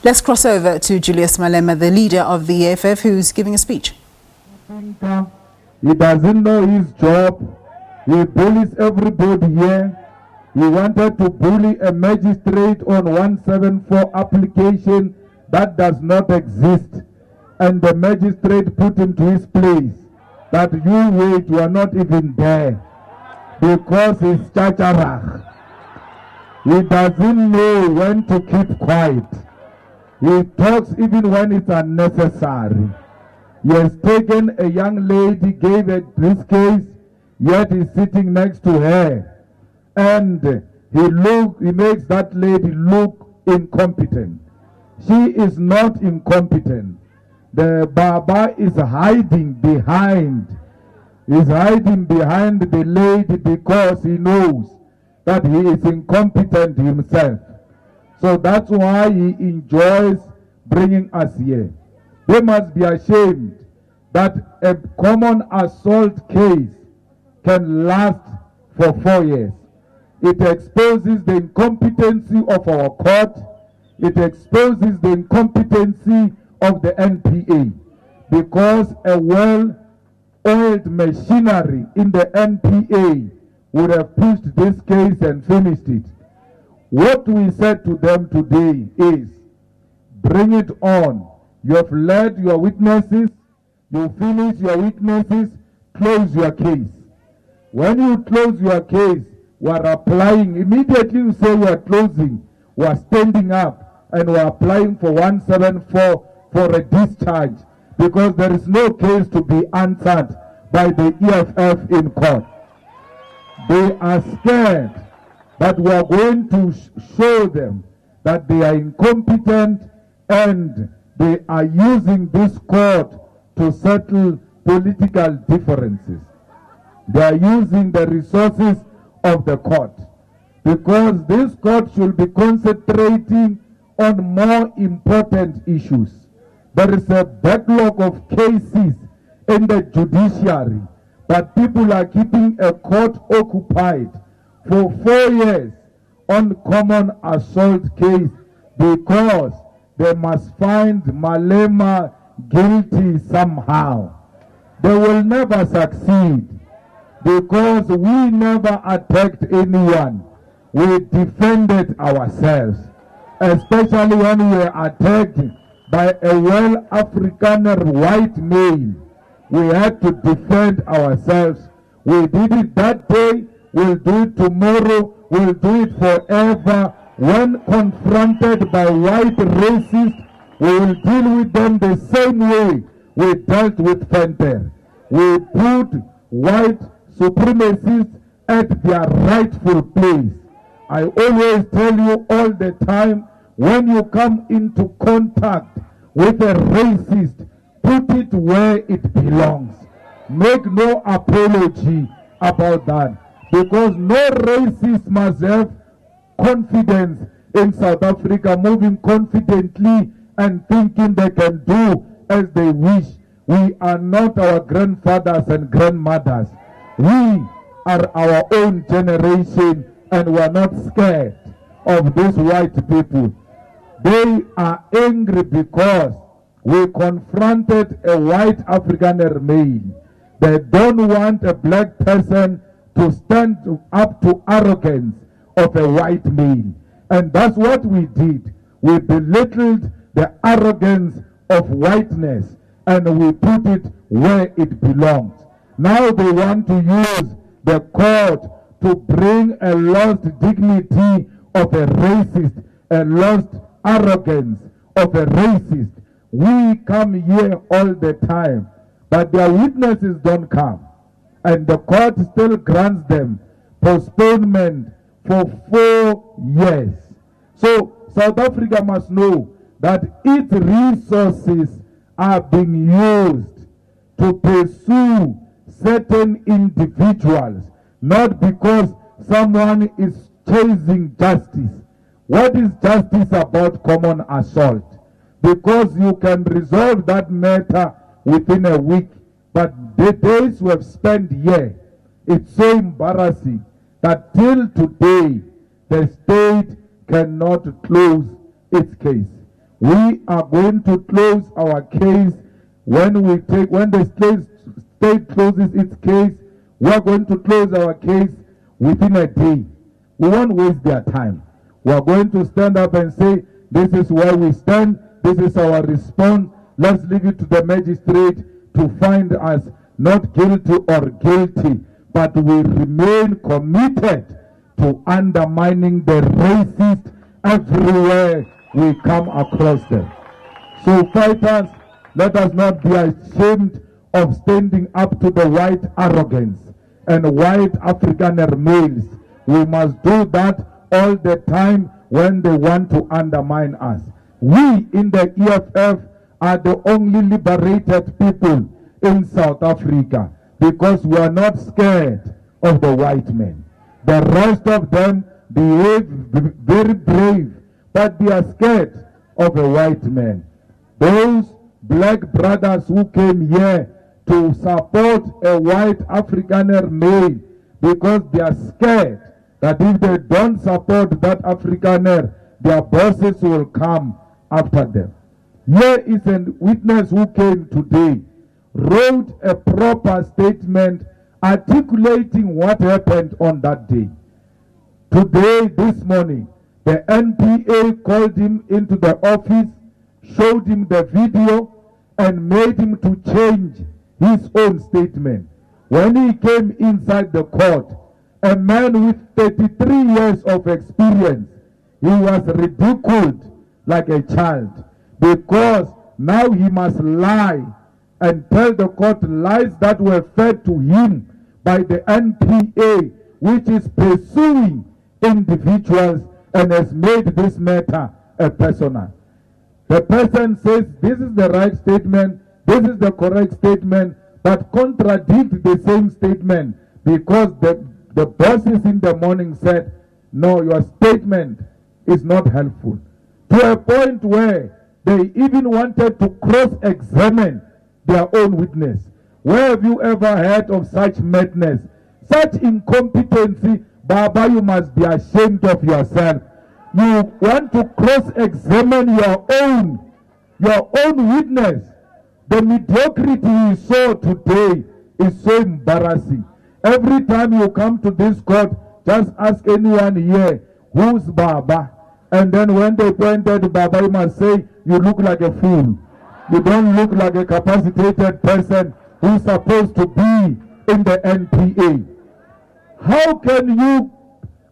Let's cross over to Julius Malema, the leader of the EFF, who's giving a speech. He doesn't know his job. He bullies everybody here. He wanted to bully a magistrate on 174 application that does not exist. And the magistrate put him to his place. That you wait, you are not even there. Because he's chacharach. He doesn't know when to keep quiet. He talks even when it's unnecessary. He has taken a young lady, gave her this case, yet he's sitting next to her. And he makes that lady look incompetent. She is not incompetent. The Baba is hiding behind. He's hiding behind the lady because he knows that he is incompetent himself. So that's why he enjoys bringing us here. They must be ashamed that a common assault case can last for 4 years. It exposes the incompetency of our court. It exposes the incompetency of the NPA, because a well-oiled machinery in the NPA would have pushed this case and finished it. What we said to them today is, bring it on. You have led your witnesses, you finish your witnesses, close your case. When you close your case, we are applying, immediately you say we are closing, we are standing up and we are applying for 174 for a discharge, because there is no case to be answered by the EFF in court. They are scared that we are going to show them that they are incompetent and they are using this court to settle political differences. They are using the resources of the court, because this court should be concentrating on more important issues. There is a backlog of cases in the judiciary, but people are keeping a court occupied for 4 years on common assault case because they must find Malema guilty somehow. They will never succeed because we never attacked anyone. We defended ourselves, especially when we were attacked by a well-Afrikaner white male. We had to defend ourselves. We did it that day, we'll do it tomorrow, we'll do it forever. When confronted by white racists, we will deal with them the same way we dealt with Venter. We put white supremacists at their rightful place. I always tell you all the time, when you come into contact with a racist, put it where it belongs. Make no apology about that, because no racist must have confidence in South Africa, moving confidently and thinking they can do as they wish. We are not our grandfathers and grandmothers. We are our own generation, and we are not scared of these white people. They are angry because we confronted a white Afrikaner male. They don't want a black person to stand up to arrogance of a white male. And that's what we did. We belittled the arrogance of whiteness and we put it where it belongs. Now they want to use the court to bring a lost dignity of a racist, a lost arrogance of a racist. We come here all the time, but their witnesses don't come. And the court still grants them postponement for 4 years. So South Africa must know that its resources are being used to pursue certain individuals, not because someone is chasing justice. What is justice about common assault? Because you can resolve that matter within a week, but the days we have spent here, it's so embarrassing that till today the state cannot close its case. We are going to close our case when the state closes its case. We are going to close our case within a day. We won't waste their time. We are going to stand up and say, this is where we stand. This is our response. Let's leave it to the magistrate to find us not guilty or guilty, but we remain committed to undermining the racist everywhere we come across them. So fighters, let us not be ashamed of standing up to the white arrogance and white Afrikaner males. We must do that all the time when they want to undermine us. We in the EFF are the only liberated people in South Africa because we are not scared of the white men. The rest of them behave very brave, but they are scared of a white man. Those black brothers who came here to support a white Afrikaner male because they are scared that if they don't support that Afrikaner, their bosses will come after them. Here is a witness who came today, wrote a proper statement articulating what happened on that day. Today, this morning, the NPA called him into the office, showed him the video, and made him to change his own statement. When he came inside the court, a man with 33 years of experience, he was ridiculed like a child because now he must lie and tell the court lies that were fed to him by the NPA, which is pursuing individuals and has made this matter a personal. The person says this is the right statement, this is the correct statement, but contradict the same statement because the bosses in the morning said, no, your statement is not helpful. To a point where they even wanted to cross-examine their own witness. Where have you ever heard of such madness, such incompetency? Baba, you must be ashamed of yourself. You want to cross-examine your own witness. The mediocrity you saw today is so embarrassing. Every time you come to this court, just ask anyone here, who's Baba? And then when they pointed Baba, you must say, you look like a fool. You don't look like a capacitated person who's supposed to be in the NPA. How can you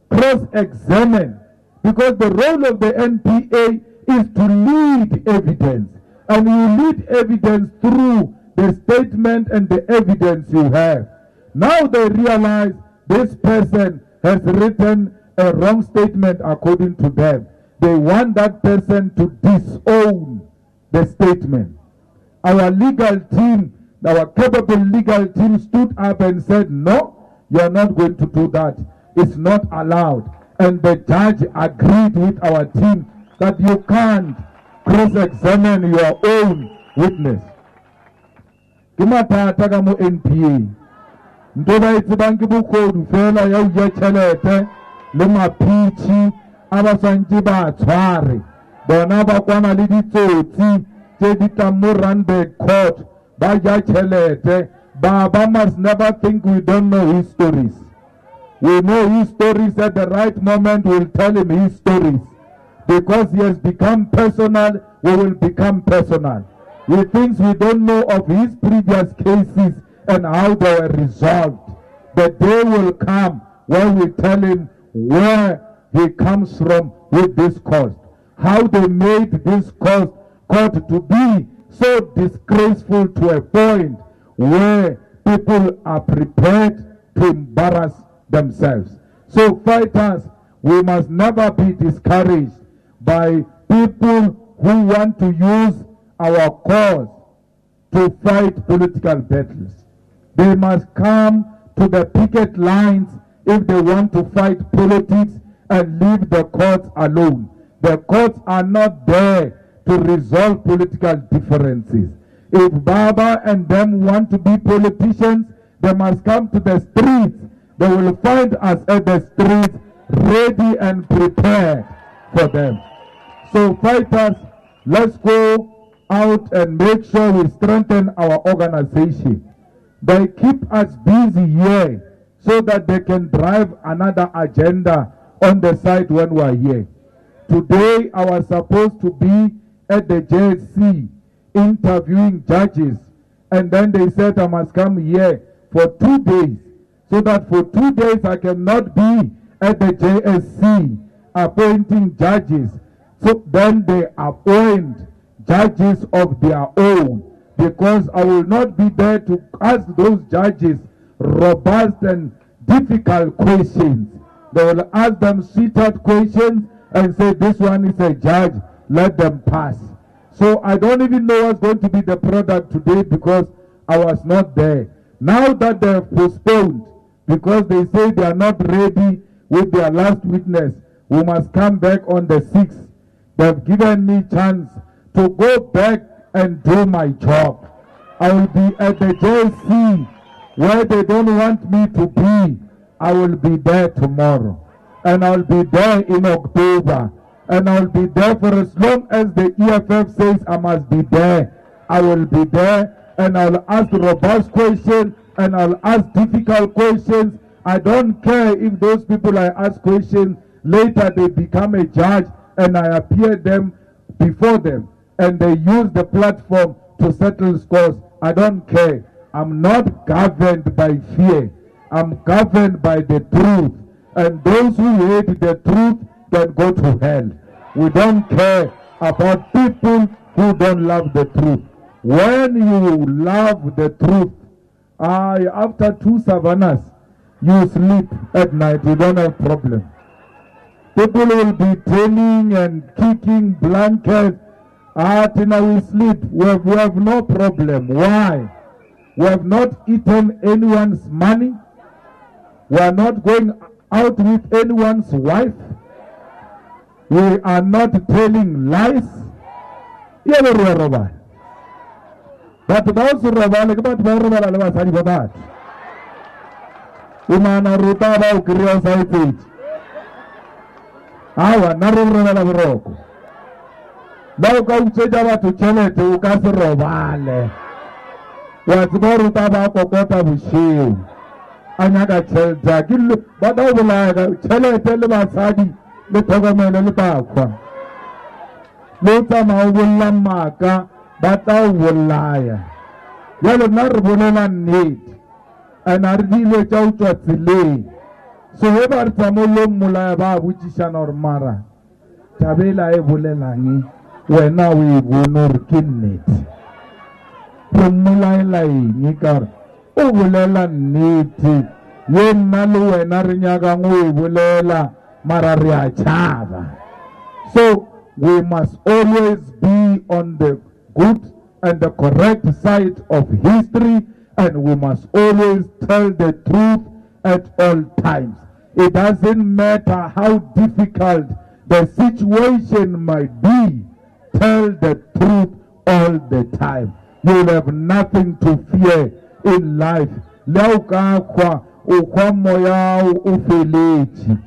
cross-examine? Because the role of the NPA is to lead evidence. And you lead evidence through the statement and the evidence you have. Now they realize this person has written a wrong statement according to them. They want that person to disown the statement. Our legal team, our capable legal team stood up and said, no, you are not going to do that. It's not allowed. And the judge agreed with our team that you can't cross-examine your own witness. Kimatata ka mo NPA. Ntoba itibangi bukhodu fela ya uja chelete le mapichi abasanji ba tshware. Bona ba kwana le ditsotsi tse di tla mo Randburg court ba ja chelete. Baba must never think we don't know his stories. We know his stories. At the right moment we'll tell him his stories. Because he has become personal, we will become personal. With things we don't know of his previous cases and how they were resolved. The day will come when we tell him where he comes from with this cause. How they made this court to be so disgraceful to a point where people are prepared to embarrass themselves. So fighters, we must never be discouraged by people who want to use our cause to fight political battles. They must come to the picket lines if they want to fight politics and leave the courts alone. The courts are not there to resolve political differences. If Baba and them want to be politicians, they must come to the streets. They will find us at the streets ready and prepared for them. So fighters, Let's go out and make sure we strengthen our organization. They keep us busy here so that they can drive another agenda on the side when we're here. Today, I was supposed to be at the JSC interviewing judges, and then they said I must come here for 2 days, so that for 2 days I cannot be at the JSC appointing judges. So then they appoint judges of their own, because I will not be there to ask those judges robust and difficult questions. They will ask them sweetheart questions and say, this one is a judge, let them pass. So I don't even know what's going to be the product today, because I was not there. Now that they have postponed, because they say they are not ready with their last witness, we must come back on the 6th. They've given me chance to go back and do my job. I will be at the JC where they don't want me to be. I will be there tomorrow. And I'll be there in October. And I'll be there for as long as the EFF says I must be there. I will be there, and I'll ask robust questions, and I'll ask difficult questions. I don't care if those people I ask questions, later they become a judge and I appear them before them and they use the platform to settle scores. I don't care. I'm not governed by fear. I'm governed by the truth. And those who hate the truth can go to hell. We don't care about people who don't love the truth. When you love the truth, after 2 savannas, you sleep at night, you don't have problem. People will be training and kicking blankets. Till we sleep, we have no problem. Why? We have not eaten anyone's money. We are not going out with anyone's wife. We are not telling lies. But those who are umana ruta ba ukriya site awa na rorela boroko ba ka utseja batho tšhelete o ka se robale wa tseba ruta ba kokota boshiu a nyaka tšhelete ke ba da bolaya tšhelete le basadi le tlhokomelo le bakwa le tsamao bolla maka ba ta bolaya yalo nna re bolela nnete and a re dilo tša utswa tseleng. So he ba re tsamolong molaya ba botšišana gore mara tabela e bolelang wena o e bone gore ke nnete re mmolaela eng ka gore o bolela nnete ye nna le wena re nyakang o e bolela mara re a tšhaba. So we must always be on the good and the correct side of history, and we must always tell the truth at all times. It doesn't matter how difficult the situation might be, tell the truth all the time. You'll have nothing to fear in life. Leukakwa ukwamoya ufelechi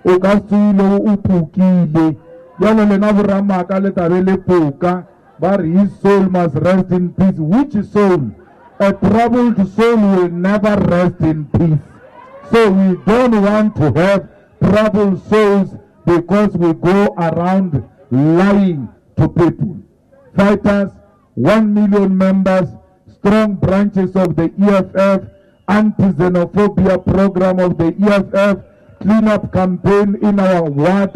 ukasuilo upukile yalo lenavurama kaletabele puka but his soul must rest in peace. Which soul? A troubled soul will never rest in peace. So we don't want to have troubled souls because we go around lying to people. Fighters, 1 million members, strong branches of the EFF, anti-xenophobia program of the EFF, clean-up campaign in our ward,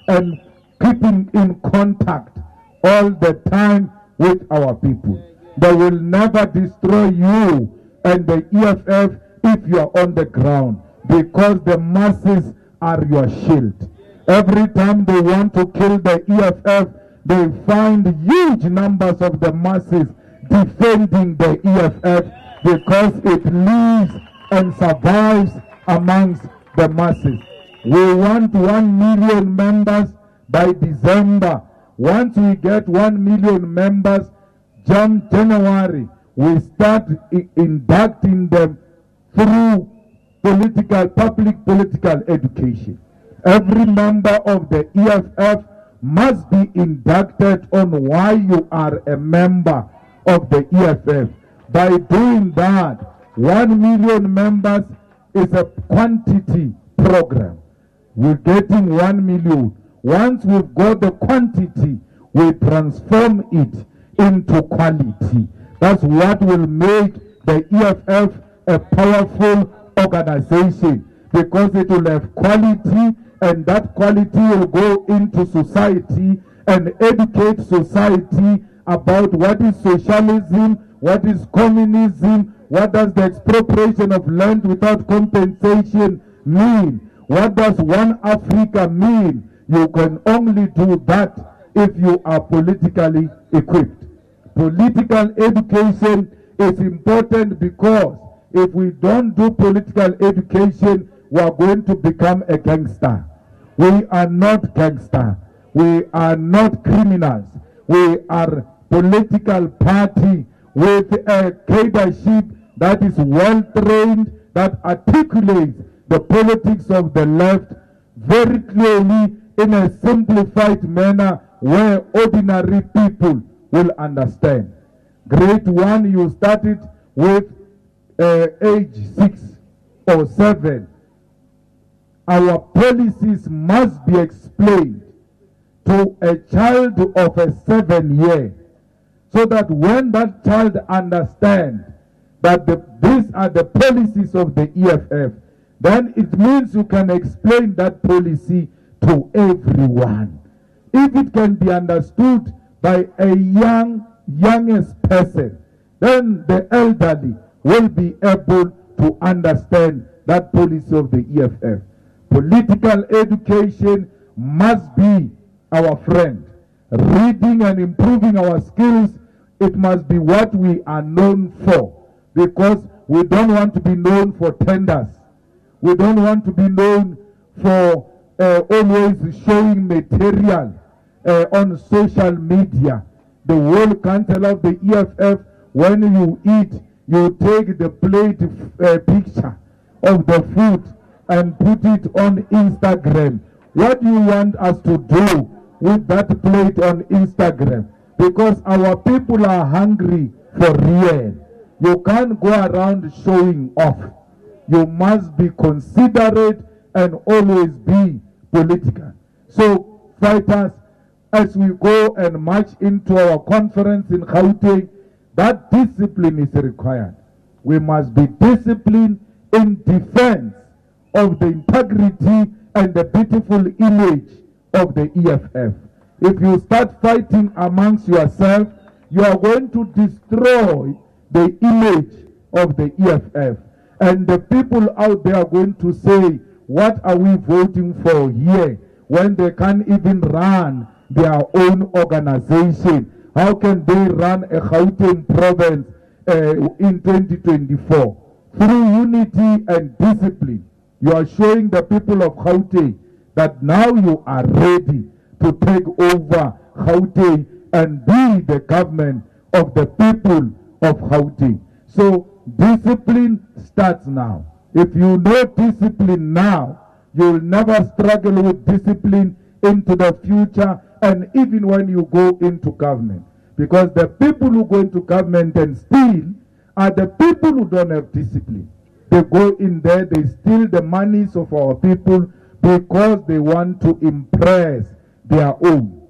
and keeping in contact all the time with our people. They will never destroy you and the EFF if you are on the ground, because the masses are your shield. Every time they want to kill the EFF, they find huge numbers of the masses defending the EFF because it lives and survives amongst the masses. We want 1 million members by December. Once we get 1 million members, January, we start inducting them through public political education. Every member of the EFF must be inducted on why you are a member of the EFF. By doing that, 1 million members is a quantity program. We're getting 1 million. Once we've got the quantity, we transform it into quality. That's what will make the EFF a powerful organization, because it will have quality, and that quality will go into society and educate society about what is socialism, what is communism, what does the expropriation of land without compensation mean, what does one Africa mean. You can only do that if you are politically equipped. Political education is important, because if we don't do political education, we are going to become a gangster. We are not gangster. We are not criminals. We are political party with a leadership that is well trained, that articulates the politics of the left very clearly in a simplified manner where ordinary people will understand. Grade 1, you started with age 6 or 7. Our policies must be explained to a child of a 7-year, so that when that child understands that these are the policies of the EFF, then it means you can explain that policy to everyone. If it can be understood by a youngest person, then the elderly will be able to understand that policy of the EFF. Political education must be our friend. Reading and improving our skills, it must be what we are known for, because we don't want to be known for tenders. We don't want to be known for always showing material on social media. The whole counsel of the EFF, when you eat, you take the plate picture of the food and put it on Instagram. What do you want us to do with that plate on Instagram? Because our people are hungry for real. You can't go around showing off. You must be considerate and always be political. So, fighters, as we go and march into our conference in Gauteng, that discipline is required. We must be disciplined in defense of the integrity and the beautiful image of the EFF. If you start fighting amongst yourself, you are going to destroy the image of the EFF. And the people out there are going to say, what are we voting for here, when they can't even run their own organization? How can they run a Gauteng province in 2024? Through unity and discipline, you are showing the people of Gauteng that now you are ready to take over Gauteng and be the government of the people of Gauteng. So discipline starts now. If you know discipline now, you will never struggle with discipline into the future, and even when you go into government. Because the people who go into government and steal are the people who don't have discipline. They go in there, they steal the monies of our people because they want to impress their own.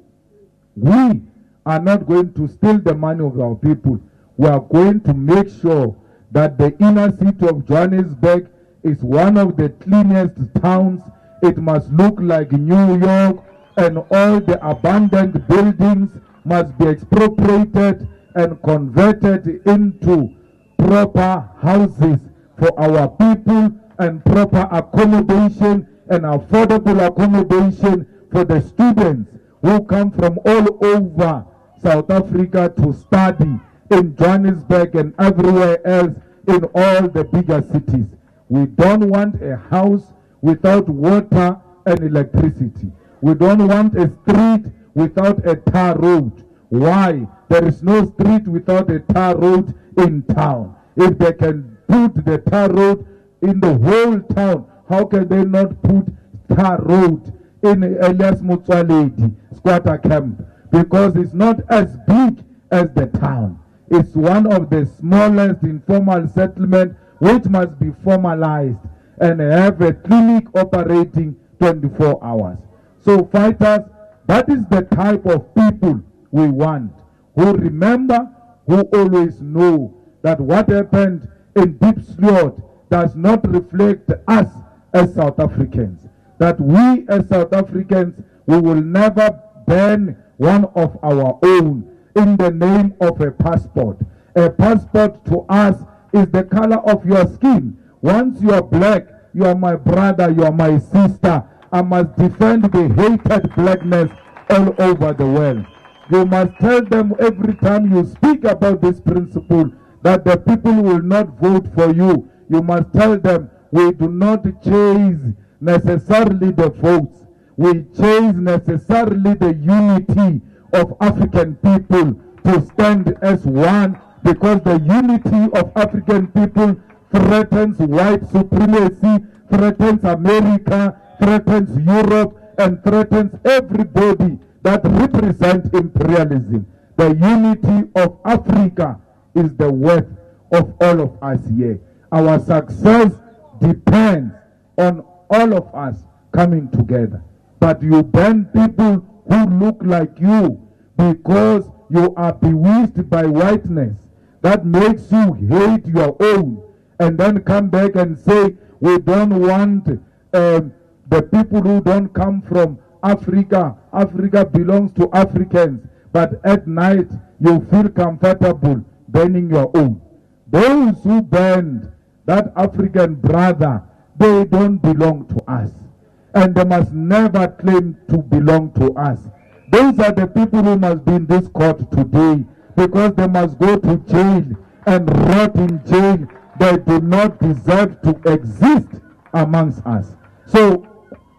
We are not going to steal the money of our people. We are going to make sure that the inner city of Johannesburg is one of the cleanest towns. It must look like New York, and all the abandoned buildings must be expropriated and converted into proper houses for our people, and proper accommodation and affordable accommodation for the students who come from all over South Africa to study in Johannesburg and everywhere else in all the bigger cities. We don't want a house without water and electricity. We don't want a street without a tar road. Why? There is no street without a tar road in town. If they can put the tar road in the whole town, how can they not put tar road in Elias Mutsualedi squatter camp because it's not as big as the town. It's one of the smallest informal settlements which must be formalized and have a clinic operating 24 hours. So fighters, that is the type of people we want, who remember, who always know that what happened in Deep Slot does not reflect us as South Africans. That we as South Africans, we will never ban one of our own in the name of a passport. A passport to us is the color of your skin. Once you are black, you are my brother, you are my sister. I must defend the hated blackness all over the world. You must tell them every time you speak about this principle that the people will not vote for you. You must tell them we do not chase necessarily the votes. We chase necessarily the unity of African people to stand as one, because the unity of African people threatens white supremacy, threatens America, threatens Europe, and threatens everybody that represents imperialism. The unity of Africa is the worth of all of us here. Our success depends on all of us coming together. But you ban people who look like you because you are bewitched by whiteness. That makes you hate your own, and then come back and say we don't want the people who don't come from Africa. Africa belongs to Africans. But at night you feel comfortable banning your own. Those who banned that African brother, they don't belong to us, and they must never claim to belong to us. Those are the people who must be in this court today, because they must go to jail and rot in jail. They do not deserve to exist amongst us. So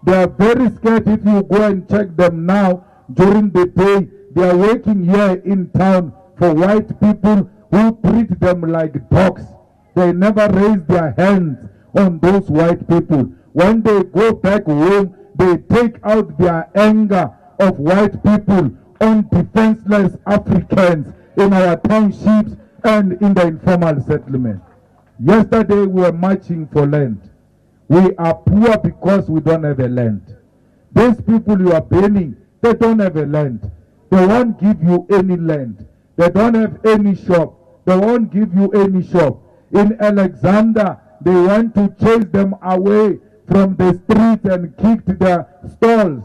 they are very scared. If you go and check them now during the day, they are working here in town for white people who treat them like dogs. They never raise their hands on those white people. When they go back home, they take out their anger of white people on defenseless Africans in our townships and in the informal settlement. Yesterday we were marching for land. We are poor because we don't have a land. These people you are banning, they don't have a land. They won't give you any land. They don't have any shop. They won't give you any shop. In Alexander, they want to chase them away from the streets and kicked their stalls.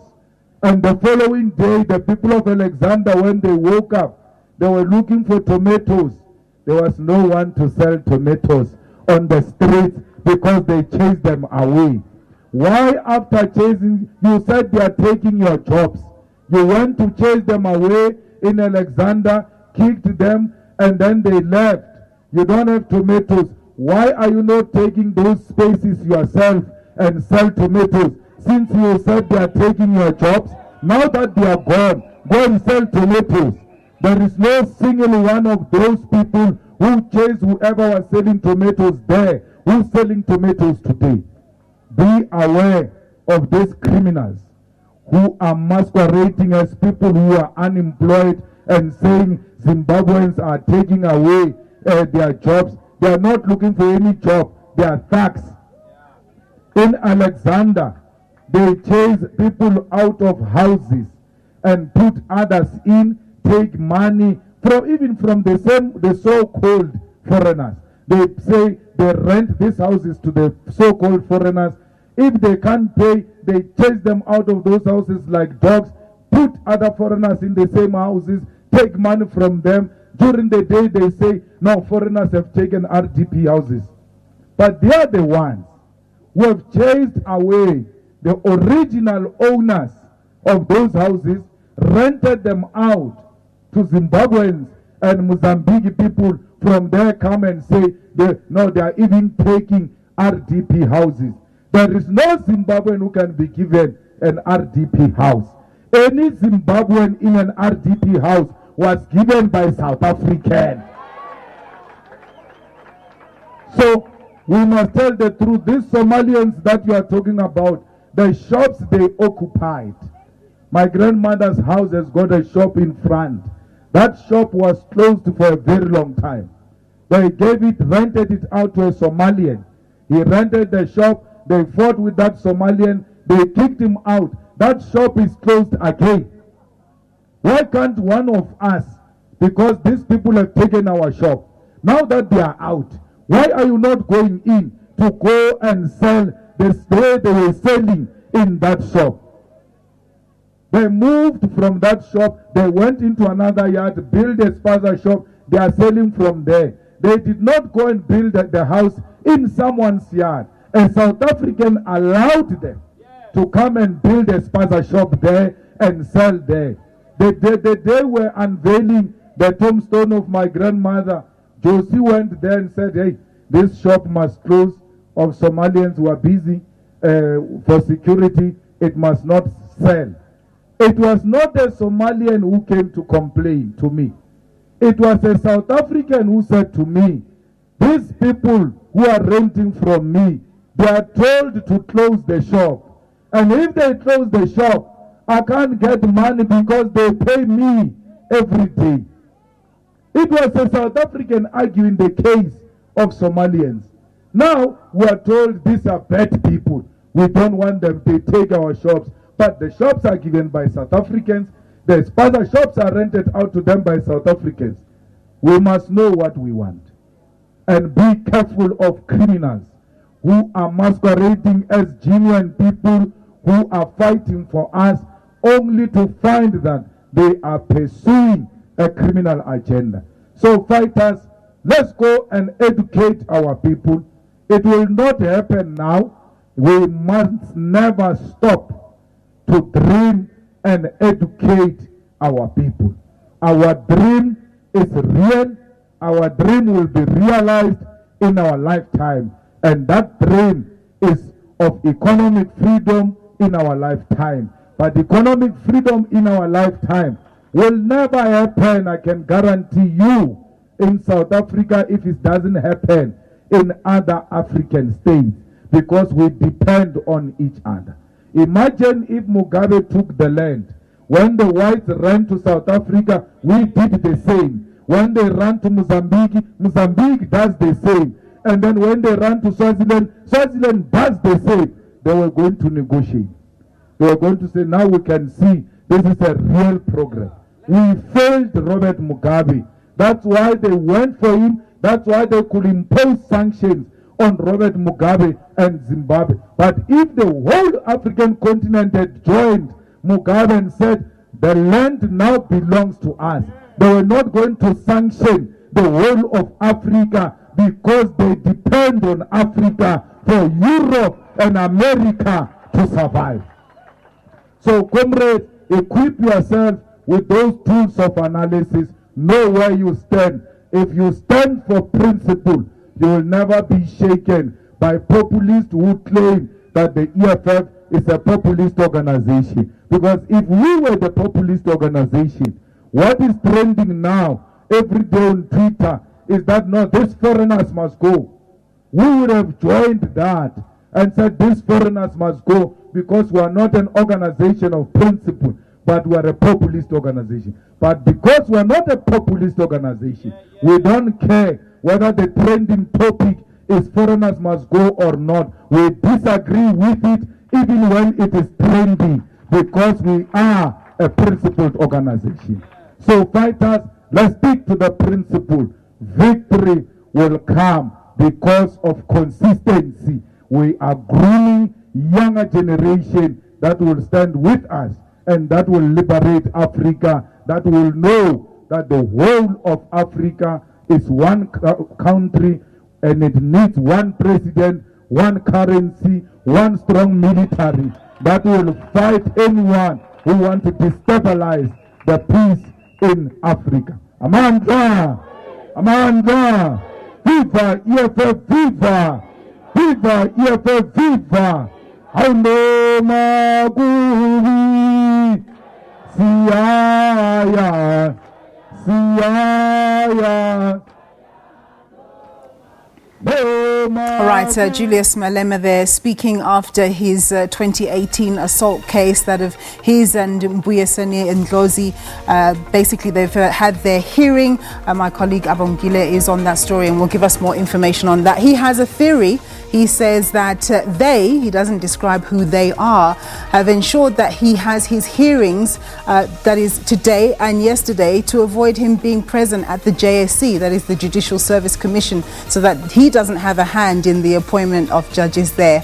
And the following day, the people of Alexander, when they woke up, they were looking for tomatoes. There was no one to sell tomatoes on the streets because they chased them away. Why after chasing, you said they are taking your jobs. You went to chase them away in Alexander, kicked them, and then they left. You don't have tomatoes. Why are you not taking those spaces yourself and sell tomatoes? Since you said they are taking your jobs, now that they are gone, go and sell tomatoes. There is no single one of those people who chased whoever was selling tomatoes there, who's selling tomatoes today. Be aware of these criminals who are masquerading as people who are unemployed and saying Zimbabweans are taking away their jobs. They are not looking for any job. They are thugs. In Alexander, they chase people out of houses and put others in, take money from even from the so-called foreigners. They say they rent these houses to the so-called foreigners. If they can't pay, they chase them out of those houses like dogs, put other foreigners in the same houses, take money from them. During the day they say, no, foreigners have taken RDP houses. But they are the ones who have chased away the original owners of those houses, rented them out to Zimbabweans and Mozambique people. From there come and say, they are even taking RDP houses. There is no Zimbabwean who can be given an RDP house. Any Zimbabwean in an RDP house was given by South African. So we must tell the truth. These Somalians that you are talking about, the shops they occupied. My grandmother's house has got a shop in front. That shop was closed for a very long time. They rented it out to a Somalian. He rented the shop. They fought with that Somalian. They kicked him out. That shop is closed again. Why can't one of us, because these people have taken our shop, now that they are out, why are you not going in to go and sell the way they were selling in that shop? They moved from that shop, they went into another yard, built a spaza shop, they are selling from there. They did not go and build the house in someone's yard. A South African allowed them to come and build a spaza shop there and sell there. The day were unveiling the tombstone of my grandmother, Josie went there and said, hey, this shop must close. Of Somalians who are busy for security, it must not sell. It was not a Somalian who came to complain to me. It was a South African who said to me, these people who are renting from me, they are told to close the shop. And if they close the shop, I can't get money because they pay me every day. It was a South African arguing the case of Somalians. Now we are told these are bad people. We don't want them to take our shops. But the shops are given by South Africans. The spaza shops are rented out to them by South Africans. We must know what we want. And be careful of criminals who are masquerading as genuine people who are fighting for us only to find that they are pursuing a criminal agenda. So fighters, let's go and educate our people. It will not happen now. We must never stop to dream and educate our people. Our dream is real. Our dream will be realized in our lifetime. And that dream is of economic freedom in our lifetime. But economic freedom in our lifetime will never happen, I can guarantee you, in South Africa if it doesn't happen in other African states, because we depend on each other. Imagine if Mugabe took the land. When the whites ran to South Africa, we did the same. When they ran to Mozambique, Mozambique does the same. And then when they ran to Swaziland, Swaziland does the same. They were going to negotiate. They were going to say, now we can see this is a real progress. We failed Robert Mugabe. That's why they went for him. That's why they could impose sanctions on Robert Mugabe and Zimbabwe. But if the whole African continent had joined Mugabe and said, the land now belongs to us, they were not going to sanction the whole of Africa because they depend on Africa for Europe and America to survive. So, comrades, equip yourself with those tools of analysis. Know where you stand. If you stand for principle, you will never be shaken by populists who claim that the EFF is a populist organization. Because if we were the populist organization, what is trending now every day on Twitter is that no, these foreigners must go. We would have joined that and said these foreigners must go because we are not an organization of principle, but we are a populist organization. But because we are not a populist organization, we don't care whether the trending topic is foreigners must go or not. We disagree with it even when it is trending because we are a principled organization. So fighters, let's stick to the principle. Victory will come because of consistency. We are grooming younger generation that will stand with us and that will liberate Africa, that will know that the whole of Africa is one country and it needs one president, one currency, one strong military that will fight anyone who wants to destabilize the peace in Africa. Amanda! Amanda! Viva EFF! Viva! Viva EFF! Viva! Hauno maguvi Siaya Siaya All right, Julius Malema there speaking after his 2018 assault case, that of his and Mbuyiseni Ndlozi. Basically, they've had their hearing. My colleague Abongile is on that story and will give us more information on that. He has a theory. He says that he doesn't describe who they are, have ensured that he has his hearings, that is today and yesterday, to avoid him being present at the JSC, that is the Judicial Service Commission, so that he doesn't have a hand in the appointment of judges there.